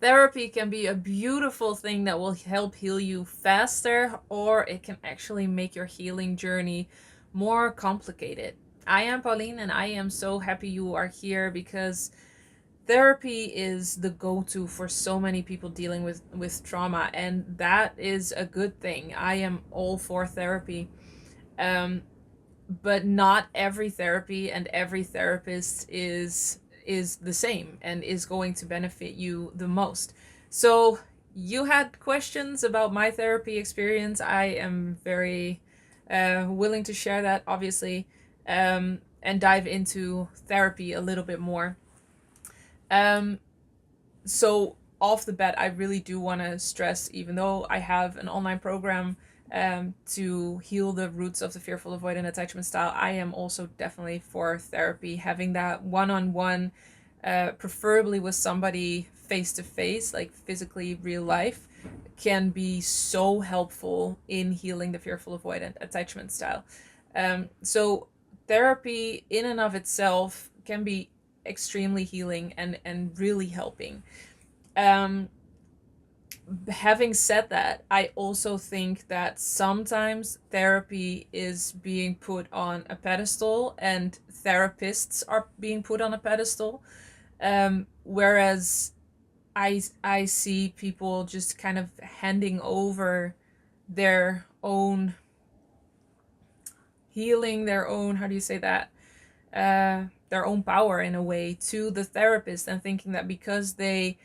Therapy can be a beautiful thing that will help heal you faster, or it can actually make your healing journey more complicated. I am Pauline, and I am so happy you are here because therapy is the go-to for so many people dealing with trauma, and that is a good thing. I am all for therapy. Um, but not every therapy and every therapist is the same and is going to benefit you the most. So you had questions about my therapy experience. I am very willing to share that, obviously, and dive into therapy a little bit more. um, so off the bat, I really do want to stress, even though I have an online program to heal the roots of the fearful avoidant attachment style, I am also definitely for therapy. Having that one-on-one, preferably with somebody face to face, like physically real life, can be so helpful in healing the fearful avoidant attachment style. So therapy in and of itself can be extremely healing and really helping. um Having said that, I also think that sometimes therapy is being put on a pedestal and therapists are being put on a pedestal, whereas I see people just kind of handing over their own healing, their own, how do you say that, their own power in a way to the therapist, and thinking that because they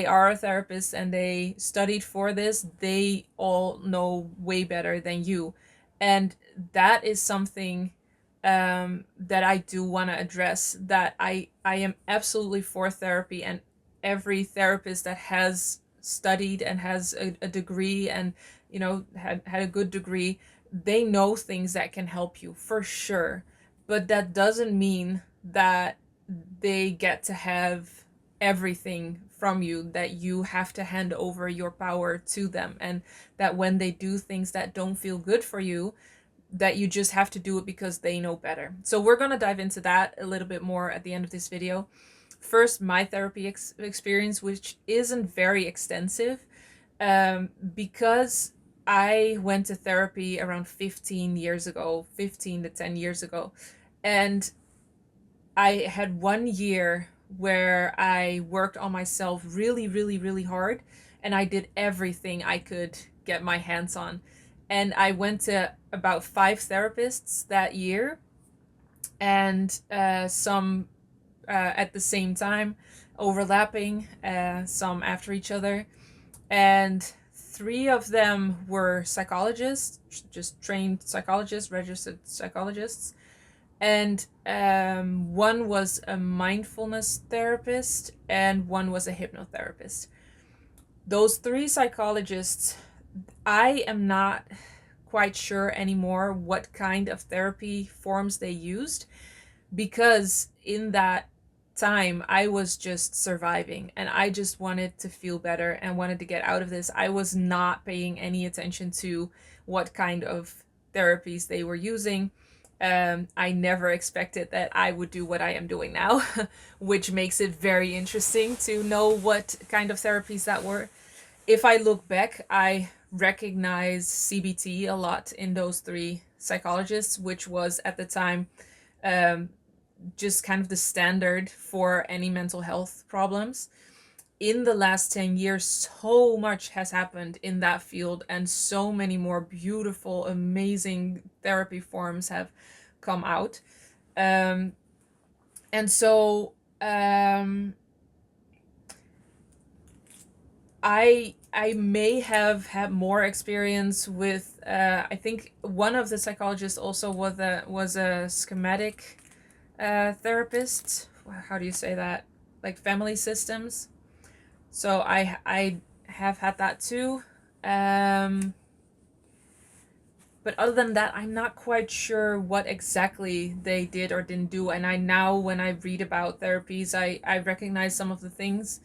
are a therapist and they studied for this, they all know way better than you. And that is something that I do want to address, that I am absolutely for therapy, and every therapist that has studied and has a degree and had a good degree, they know things that can help you for sure. But that doesn't mean that they get to have everything from you, that you have to hand over your power to them, and that when they do things that don't feel good for you, that you just have to do it because they know better. So we're going to dive into that a little bit more at the end of this video. First, my therapy experience, which isn't very extensive, because I went to therapy around 15 years ago, 15 to 10 years ago. And I had 1 year where I worked on myself really, really, really hard. And I did everything I could get my hands on. And I went to about 5 therapists that year, and some at the same time, overlapping, some after each other. And 3 of them were psychologists, just trained psychologists, registered psychologists. And one was a mindfulness therapist, and one was a hypnotherapist. Those 3 psychologists, I am not quite sure anymore what kind of therapy forms they used, because in that time I was just surviving and I just wanted to feel better and wanted to get out of this. I was not paying any attention to what kind of therapies they were using. I never expected that I would do what I am doing now, which makes it very interesting to know what kind of therapies that were. If I look back, I recognize CBT a lot in those 3 psychologists, which was at the time um, just kind of the standard for any mental health problems. In the last 10 years, so much has happened in that field, and so many more beautiful, amazing therapy forms have come out. Um, and so I may have had more experience with. I think one of the psychologists also was a schematic therapist. How do you say that? Like family systems. So I have had that too. But other than that, I'm not quite sure what exactly they did or didn't do. And I now, when I read about therapies, I recognize some of the things.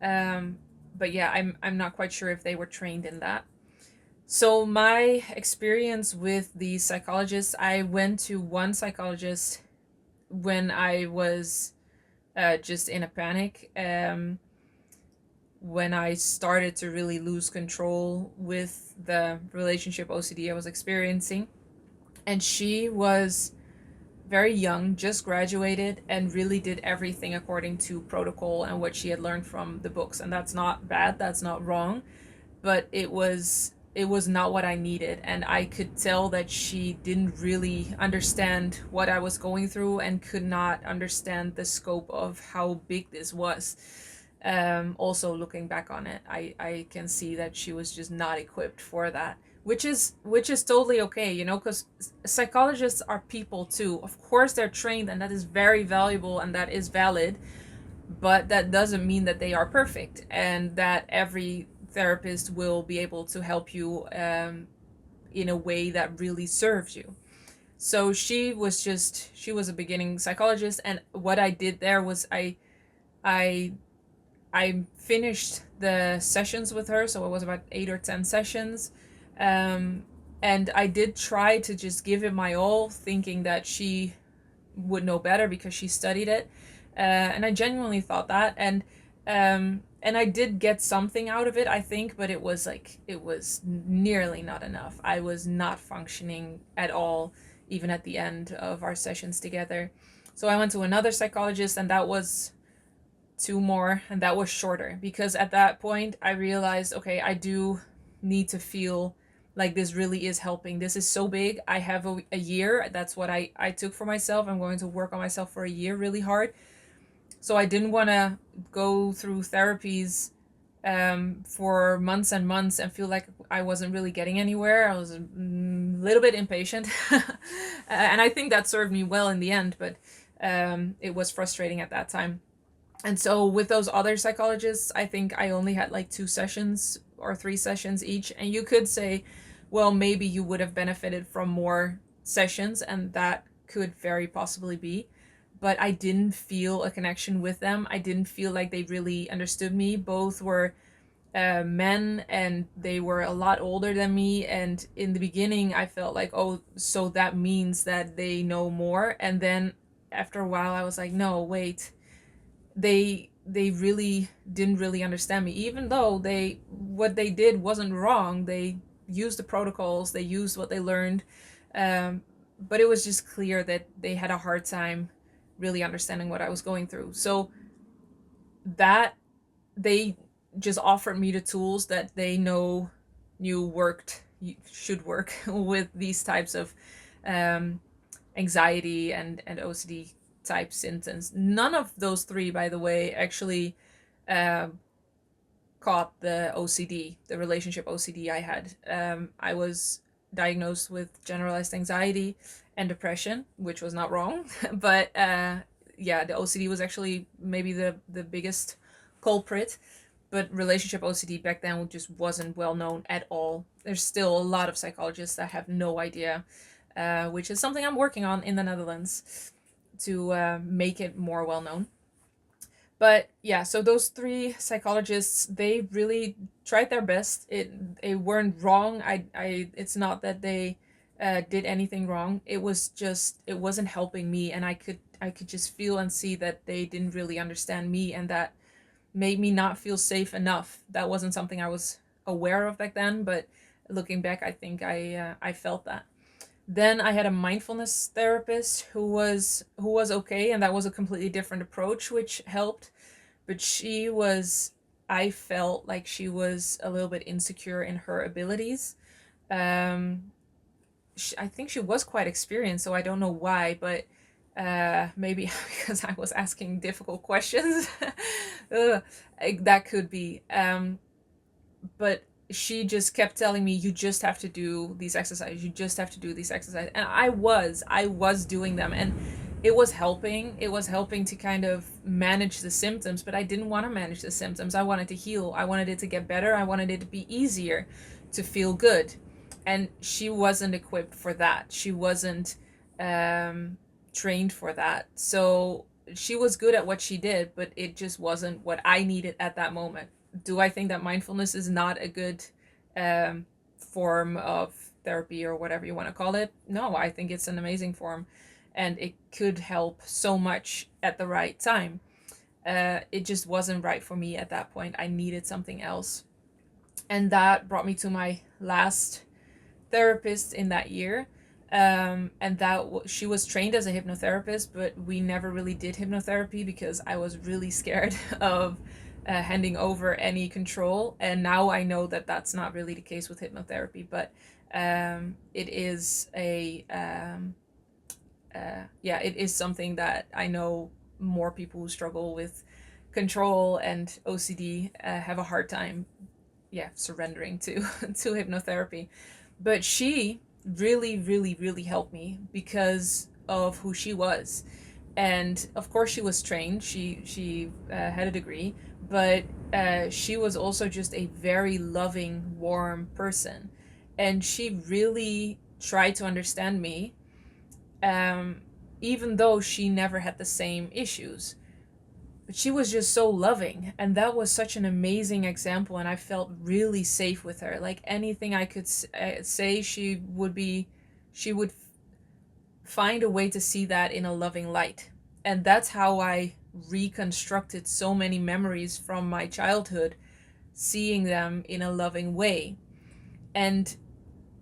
But yeah, I'm not quite sure if they were trained in that. So my experience with the psychologists, I went to one psychologist when I was just in a panic. when I started to really lose control with the relationship OCD I was experiencing. And she was very young, just graduated, and really did everything according to protocol and what she had learned from the books. And that's not bad, that's not wrong, but it was not what I needed, and I could tell that she didn't really understand what I was going through and could not understand the scope of how big this was. Also looking back on it, I can see that she was just not equipped for that, which is totally okay, because psychologists are people too. Of course they're trained, and that is very valuable and that is valid, but that doesn't mean that they are perfect and that every therapist will be able to help you in a way that really serves you. So she was a beginning psychologist, and what I did there was I I finished the sessions with her, so it was about 8 or 10 sessions. And I did try to just give it my all, thinking that she would know better because she studied it. And I genuinely thought that. And I did get something out of it, I think, but it was nearly not enough. I was not functioning at all, even at the end of our sessions together. So I went to another psychologist, and that was two more, and that was shorter, because at that point I realized, okay, I do need to feel like this really is helping. This is so big. I have a year. That's what I took for myself. I'm going to work on myself for a year really hard. So I didn't want to go through therapies for months and months and feel like I wasn't really getting anywhere. I was a little bit impatient. And I think that served me well in the end, but it was frustrating at that time. And so with those other psychologists, I think I only had like 2 sessions or 3 sessions each. And you could say, well, maybe you would have benefited from more sessions, and that could very possibly be. But I didn't feel a connection with them. I didn't feel like they really understood me. Both were men, and they were a lot older than me. And in the beginning, I felt like, oh, so that means that they know more. And then after a while, I was like, no, wait. They really didn't really understand me, even though what they did wasn't wrong. They used the protocols, they used what they learned, but it was just clear that they had a hard time really understanding what I was going through. So that they just offered me the tools that they knew should work with these types of anxiety and OCD type symptoms. None of those three, by the way, actually caught the OCD, the relationship OCD I had. I was diagnosed with generalized anxiety and depression, which was not wrong. But yeah, the OCD was actually maybe the biggest culprit. But relationship OCD back then just wasn't well known at all. There's still a lot of psychologists that have no idea, which is something I'm working on in the Netherlands to make it more well known. But yeah, so those 3 psychologists, they really tried their best. They weren't wrong. It's not that they did anything wrong. It was just, it wasn't helping me, and I could just feel and see that they didn't really understand me, and that made me not feel safe enough. That wasn't something I was aware of back then, but looking back, I think I felt that. Then I had a mindfulness therapist who was okay, and that was a completely different approach, which helped. But I felt like she was a little bit insecure in her abilities. I think she was quite experienced, so I don't know why, but maybe because I was asking difficult questions. That could be. But she just kept telling me, you just have to do these exercises, you just have to do these exercises. And I was doing them, and it was helping to kind of manage the symptoms, but I didn't want to manage the symptoms. I wanted to heal. I wanted it to get better. I wanted it to be easier to feel good. And she wasn't equipped for that. She wasn't trained for that. So she was good at what she did, but it just wasn't what I needed at that moment. Do I think that mindfulness is not a good form of therapy, or whatever you want to call it? No, I think it's an amazing form, and it could help so much at the right time. It just wasn't right for me at that point. I needed something else. And that brought me to my last therapist in that year. And she was trained as a hypnotherapist, but we never really did hypnotherapy because I was really scared of handing over any control. And now I know that that's not really the case with hypnotherapy, but it is it is something that I know more people who struggle with control and OCD have a hard time, surrendering to to hypnotherapy. But she really, really, really helped me because of who she was. And of course, she was trained. She had a degree, but she was also just a very loving, warm person, and she really tried to understand me, um, even though she never had the same issues. But she was just so loving, and that was such an amazing example, and I felt really safe with her. Like anything I could say, she would find a way to see that in a loving light. And that's how I reconstructed so many memories from my childhood, seeing them in a loving way. And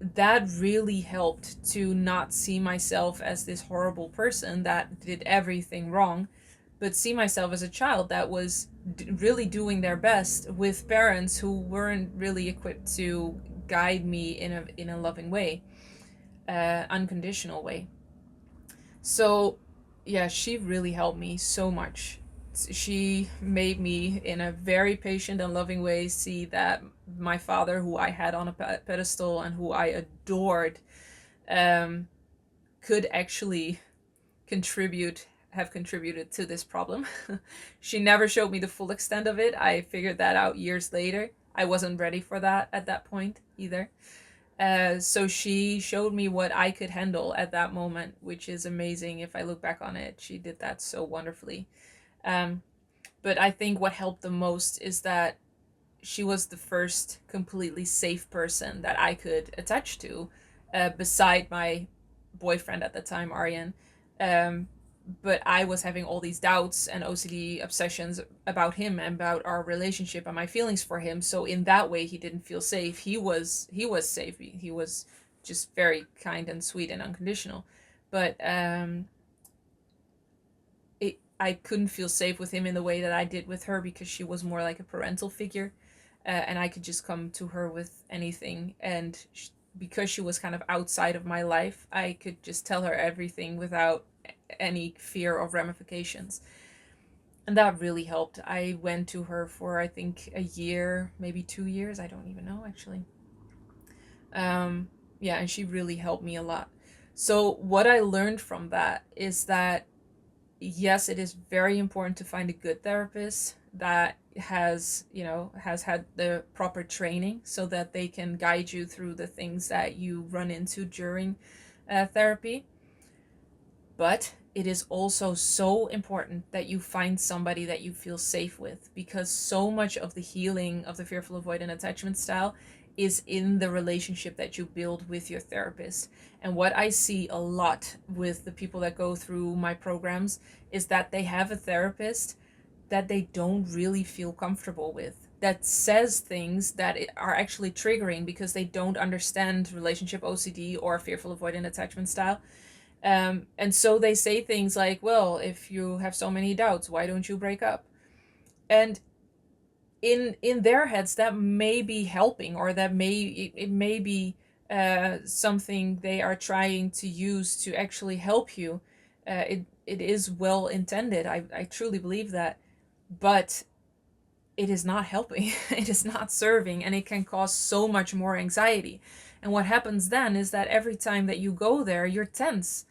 that really helped to not see myself as this horrible person that did everything wrong, but see myself as a child that was really doing their best with parents who weren't really equipped to guide me in a loving way, unconditional way. So yeah, she really helped me so much. She made me, in a very patient and loving way, see that my father, who I had on a pedestal and who I adored, um, could actually contribute have contributed to this problem. She never showed me the full extent of it. I figured that out years later. I wasn't ready for that at that point either. So she showed me what I could handle at that moment, which is amazing if I look back on it. She did that so wonderfully. Um, but I think what helped the most is that she was the first completely safe person that I could attach to, beside my boyfriend at the time, Aryan. Um, but I was having all these doubts and OCD obsessions about him and about our relationship and my feelings for him. So in that way, he didn't feel safe. He was safe. He was just very kind and sweet and unconditional. But I couldn't feel safe with him in the way that I did with her, because she was more like a parental figure, and I could just come to her with anything. And because she was kind of outside of my life, I could just tell her everything without any fear of ramifications. And that really helped. I went to her for, I think, a year, maybe 2 years. I don't even know, actually. Yeah, and she really helped me a lot. So what I learned from that is that, yes, it is very important to find a good therapist that has had the proper training so that they can guide you through the things that you run into during therapy. But it is also so important that you find somebody that you feel safe with, because so much of the healing of the fearful avoidant attachment style is in the relationship that you build with your therapist. And what I see a lot with the people that go through my programs is that they have a therapist that they don't really feel comfortable with, that says things that are actually triggering because they don't understand relationship OCD or fearful avoidant attachment style. And so they say things like, well, if you have so many doubts, why don't you break up? And in their heads, that may be helping, or it may be something they are trying to use to actually help you. It is well intended. I truly believe that. But it is not helping. It is not serving, and it can cause so much more anxiety. And what happens then is that every time that you go there, you're tense.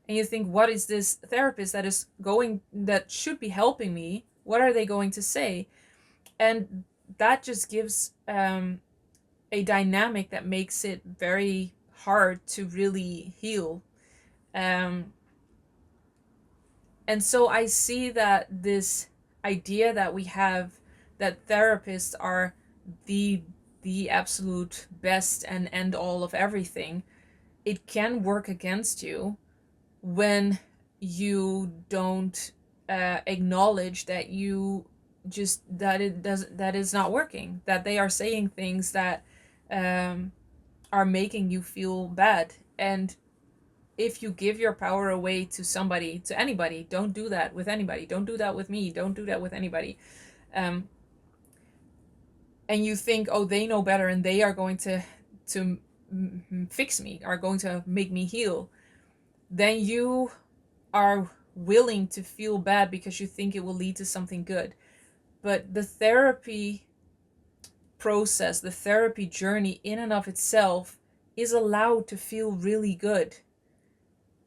And you think, what is this therapist that should be helping me? What are they going to say? And that just gives a dynamic that makes it very hard to really heal. Um, and so I see that this idea that we have, that therapists are the the absolute best and end all of everything, it can work against you when you don't acknowledge that you just that is not working, that they are saying things that are making you feel bad. And if you give your power away to somebody, to anybody, don't do that with anybody. Don't do that with me. Don't do that with anybody. Um, and you think, oh, they know better and they are going to fix me, are going to make me heal, then you are willing to feel bad because you think it will lead to something good. But the therapy process, the therapy journey in and of itself is allowed to feel really good.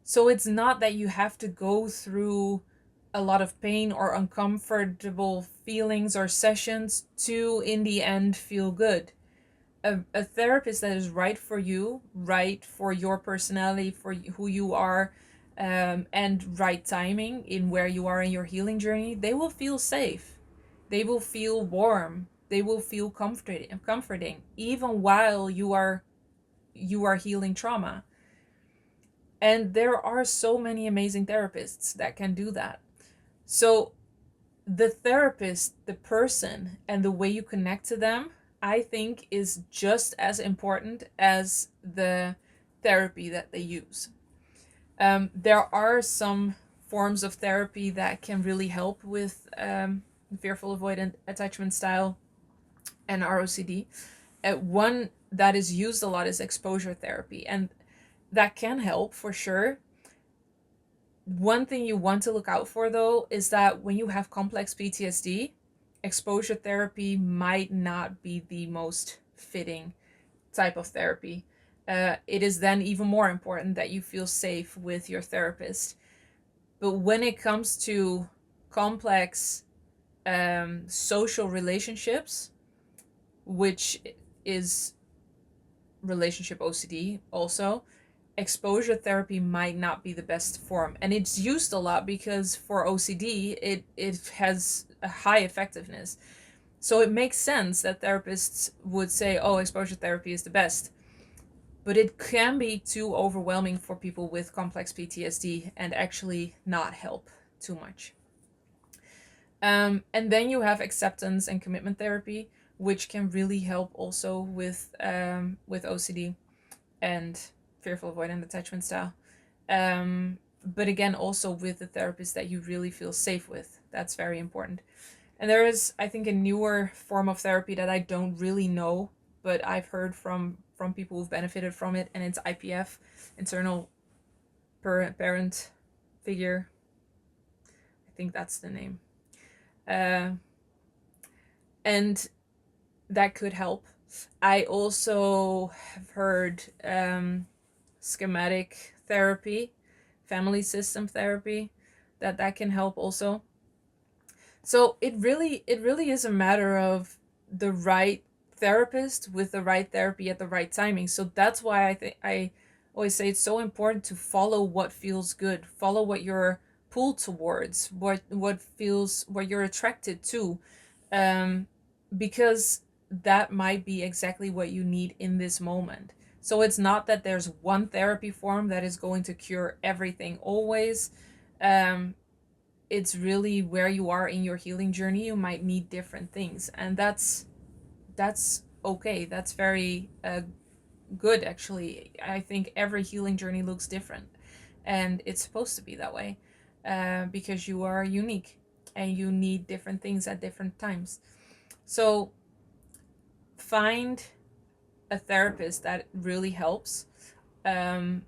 So it's not that you have to go through a lot of pain or uncomfortable feelings or sessions to, in the end, feel good. A therapist that is right for you, right for your personality, for who you are, and right timing in where you are in your healing journey, they will feel safe. They will feel warm. They will feel comforting, even while you are healing trauma. And there are so many amazing therapists that can do that. So the therapist, the person, and the way you connect to them, I think is just as important as the therapy that they use. There are some forms of therapy that can really help with fearful avoidant attachment style and ROCD. One that is used a lot is exposure therapy, and that can help for sure. One thing you want to look out for, though, is that when you have complex PTSD, exposure therapy might not be the most fitting type of therapy. It is then even more important that you feel safe with your therapist. But when it comes to complex social relationships, which is relationship OCD also, exposure therapy might not be the best form. And it's used a lot because for OCD, it has a high effectiveness. So it makes sense that therapists would say, oh, exposure therapy is the best. But it can be too overwhelming for people with complex PTSD and actually not help too much. And then you have acceptance and commitment therapy, which can really help also with OCD and fearful avoidant attachment style. But again, also with the therapist that you really feel safe with. That's very important. And there is, I think, a newer form of therapy that I don't really know, but I've heard from people who've benefited from it, and it's IPF, internal parent figure. I think that's the name. And that could help. I also have heard schematic therapy, family system therapy, that can help also. So it really is a matter of the right therapist with the right therapy at the right timing. So that's why I always say it's so important to follow what feels good, follow what you're pulled towards, what you're attracted to, because that might be exactly what you need in this moment. So it's not that there's one therapy form that is going to cure everything always. It's really where you are in your healing journey. You might need different things, and that's okay. That's very good, actually. I think every healing journey looks different, and it's supposed to be that way, because you are unique and you need different things at different times. So find a therapist that really helps. Find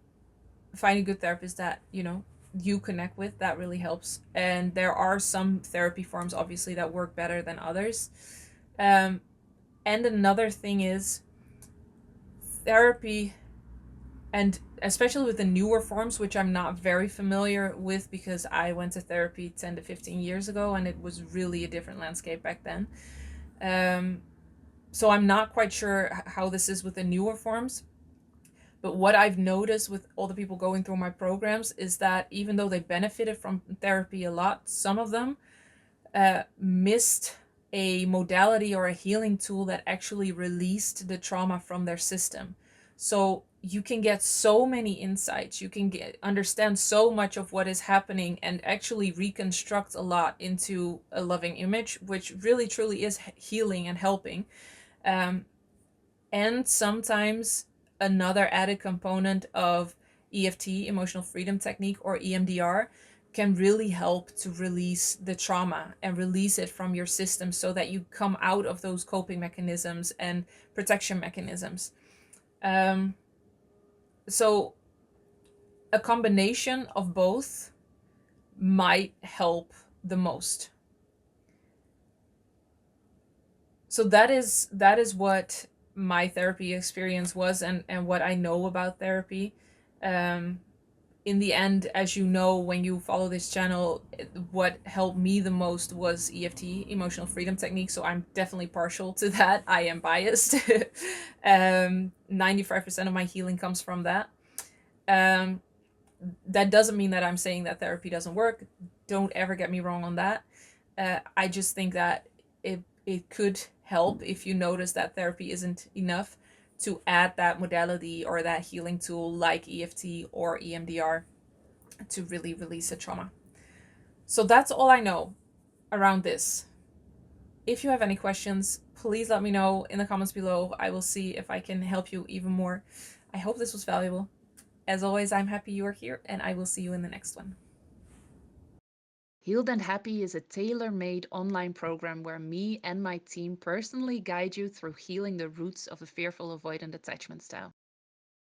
a good therapist that you connect with, that really helps. And there are some therapy forms obviously that work better than others. And another thing is therapy, and especially with the newer forms, which I'm not very familiar with because I went to therapy 10 to 15 years ago and it was really a different landscape back then. So I'm not quite sure how this is with the newer forms. But what I've noticed with all the people going through my programs is that even though they benefited from therapy a lot, some of them missed a modality or a healing tool that actually released the trauma from their system. So you can get so many insights, you can understand so much of what is happening and actually reconstruct a lot into a loving image, which really truly is healing and helping. um, and sometimes another added component of EFT, emotional freedom technique, or EMDR, can really help to release the trauma and release it from your system so that you come out of those coping mechanisms and protection mechanisms. Um, so a combination of both might help the most. So that is what my therapy experience was, and what I know about therapy. Um, in the end, as you know, when you follow this channel, what helped me the most was EFT, emotional freedom technique. So I'm definitely partial to that. I am biased. 95% of my healing comes from that. Um, that doesn't mean that I'm saying that therapy doesn't work. Don't ever get me wrong on that. I just think that it could help if you notice that therapy isn't enough, to add that modality or that healing tool like EFT or EMDR to really release the trauma. So that's all I know around this. If you have any questions, please let me know in the comments below. I will see if I can help you even more. I hope this was valuable. As always, I'm happy you are here, and I will see you in the next one. Healed and Happy is a tailor made online program where me and my team personally guide you through healing the roots of a fearful avoidant attachment style.